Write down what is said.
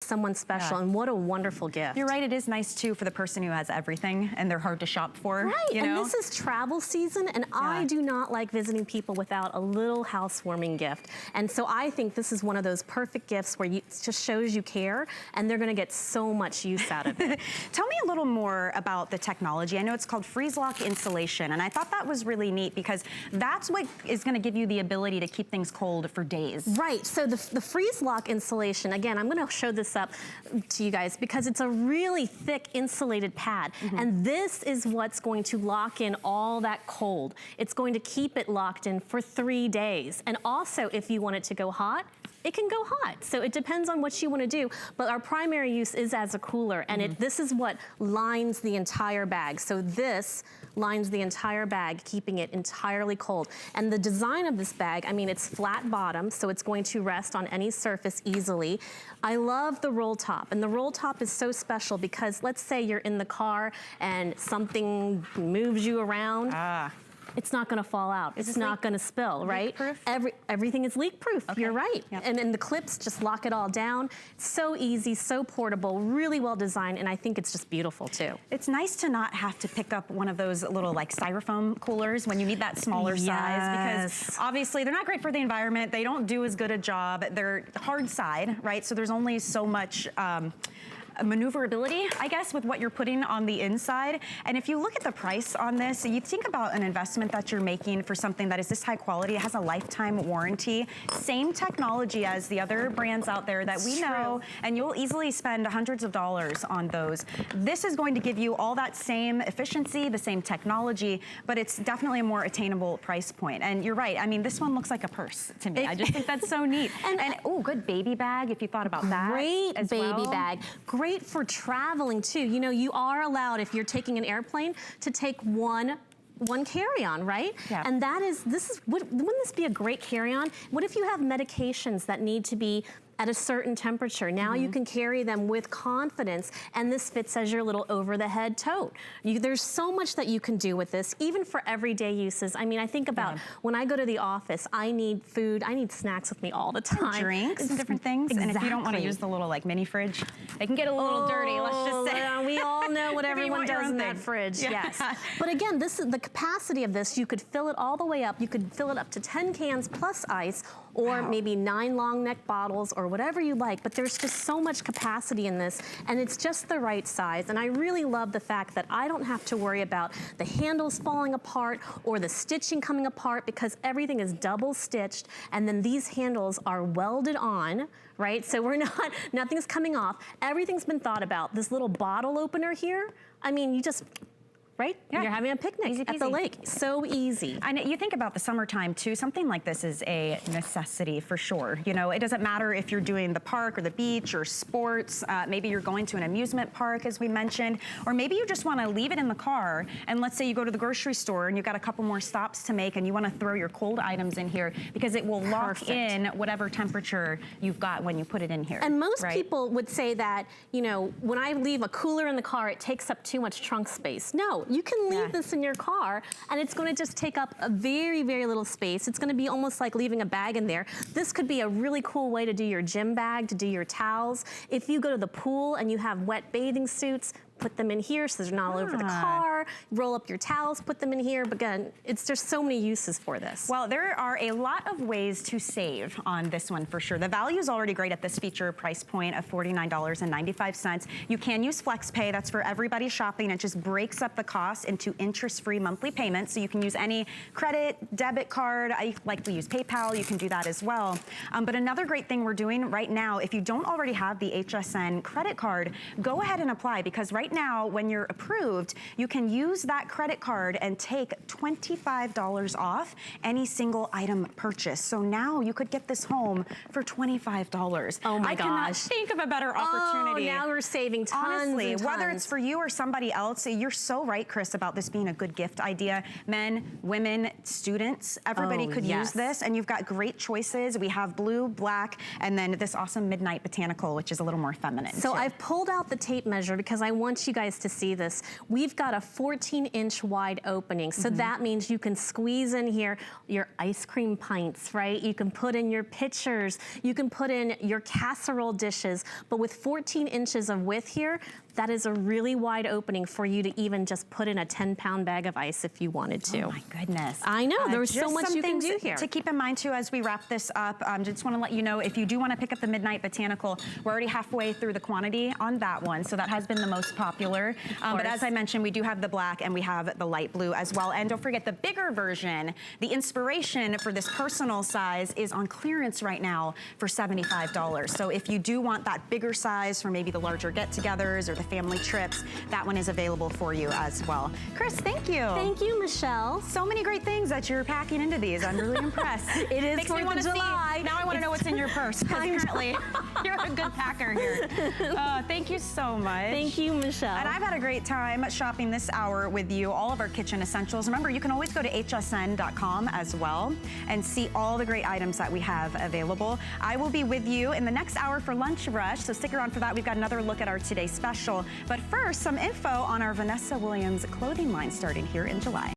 someone special, and what a wonderful gift. You're right, it is nice too for the person who has everything and they're hard to shop for. Right, you know? and this is travel season, and I do not like visiting people without a little housewarming gift. And so I think this is one of those perfect gifts where it just shows you care, and they're gonna get so much use out of it. Tell me a little more about the technology. I know it's called freeze lock insulation, and I thought that was really neat because that's what is gonna give you the ability to keep things cold for days. Right, so the freeze lock insulation, again, I'm gonna show this up to you guys because it's a really thick insulated pad, and this is what's going to lock in all that cold. It's going to keep it locked in for 3 days. And also, if you want it to go hot, it can go hot. So it depends on what you want to do. But our primary use is as a cooler, and this is what lines the entire bag. So this lines the entire bag, keeping it entirely cold. And the design of this bag, I mean, it's flat bottom, so it's going to rest on any surface easily. I love the roll top, and the roll top is so special because let's say you're in the car and something moves you around. It's not gonna fall out. It's not gonna spill, right? Leak-proof? Everything is leak-proof, you're right. Yep. And then the clips just lock it all down. So easy, so portable, really well designed, and I think it's just beautiful too. It's nice to not have to pick up one of those little like styrofoam coolers when you need that smaller size, because obviously they're not great for the environment. They don't do as good a job. They're hard side, right? So there's only so much maneuverability, I guess, with what you're putting on the inside. And if you look at the price on this, you think about an investment that you're making for something that is this high quality. It has a lifetime warranty. Same technology as the other brands out there that we know, and you'll easily spend hundreds of dollars on those. This is going to give you all that same efficiency, the same technology, but it's definitely a more attainable price point. And you're right, I mean, this one looks like a purse to me. I just think that's so neat. And oh, good baby bag, if you thought about that. Great as baby well. bag. Great for traveling too. You know, you are allowed, if you're taking an airplane, to take one carry-on, right? Yeah. And wouldn't this be a great carry-on? What if you have medications that need to be at a certain temperature? Now you can carry them with confidence, and this fits as your little over-the-head tote. There's so much that you can do with this, even for everyday uses. I mean, I think about when I go to the office, I need food, I need snacks with me all the time. And drinks and different things. Exactly. And if you don't want to use the little like mini fridge, they can get a little dirty, let's just say. We all know what everyone does in that fridge, yes. But again, this is the capacity of this. You could fill it all the way up. You could fill it up to 10 cans plus ice, or maybe 9 long neck bottles, or whatever you like, but there's just so much capacity in this, and it's just the right size. And I really love the fact that I don't have to worry about the handles falling apart or the stitching coming apart, because everything is double stitched, and then these handles are welded on, right? So nothing's coming off. Everything's been thought about. This little bottle opener here, I mean, you just, right? Yeah. You're having a picnic at the lake. So easy. And you think about the summertime too, something like this is a necessity for sure. You know, it doesn't matter if you're doing the park or the beach or sports, maybe you're going to an amusement park as we mentioned, or maybe you just wanna leave it in the car, and let's say you go to the grocery store and you've got a couple more stops to make and you wanna throw your cold items in here because it will lock in whatever temperature you've got when you put it in here. And most people would say that, you know, when I leave a cooler in the car, it takes up too much trunk space. No, you can leave this in your car, and it's going to just take up a very, very little space. It's going to be almost like leaving a bag in there. This could be a really cool way to do your gym bag, to do your towels. If you go to the pool and you have wet bathing suits, put them in here so they're not all over the car. Roll up your towels, put them in here. But again, there's so many uses for this. Well, there are a lot of ways to save on this one for sure. The value is already great at this feature price point of $49.95. You can use FlexPay. That's for everybody shopping. It just breaks up the cost into interest-free monthly payments. So you can use any credit, debit card. I like to use PayPal. You can do that as well. But another great thing we're doing right now, if you don't already have the HSN credit card, go ahead and apply, because right now, when you're approved, you can use that credit card and take $25 off any single item purchase. So now you could get this home for $25. Oh my gosh. I cannot think of a better opportunity. Oh, now we're saving tons. Honestly, and tons. Whether it's for you or somebody else, you're so right, Chris, about this being a good gift idea. Men, women, students, everybody could use this, and you've got great choices. We have blue, black, and then this awesome midnight botanical, which is a little more feminine. So I've pulled out the tape measure because I want you guys to see this. We've got a 14-inch wide opening. So that means you can squeeze in here your ice cream pints, right? You can put in your pitchers, you can put in your casserole dishes, but with 14 inches of width here, that is a really wide opening for you to even just put in a 10-pound bag of ice if you wanted to. Oh my goodness. I know, there's so much you can do here. To keep in mind too as we wrap this up, just want to let you know, if you do want to pick up the Midnight Botanical, we're already halfway through the quantity on that one, so that has been the most popular. But as I mentioned, we do have the black and we have the light blue as well. And don't forget the bigger version, the inspiration for this personal size is on clearance right now for $75. So if you do want that bigger size for maybe the larger get-togethers or the family trips, that one is available for you as well. Chris, thank you. Thank you, Michelle. So many great things that you're packing into these. I'm really impressed. It is Makes me 4th want of to July. see. Now I want to know what's in your purse, because apparently you're a good packer here. Thank you so much. Thank you, Michelle. And I've had a great time shopping this hour with you, all of our kitchen essentials. Remember, you can always go to hsn.com as well and see all the great items that we have available. I will be with you in the next hour for Lunch Rush, so stick around for that. We've got another look at our Today Special. But first, some info on our Vanessa Williams clothing line starting here in July.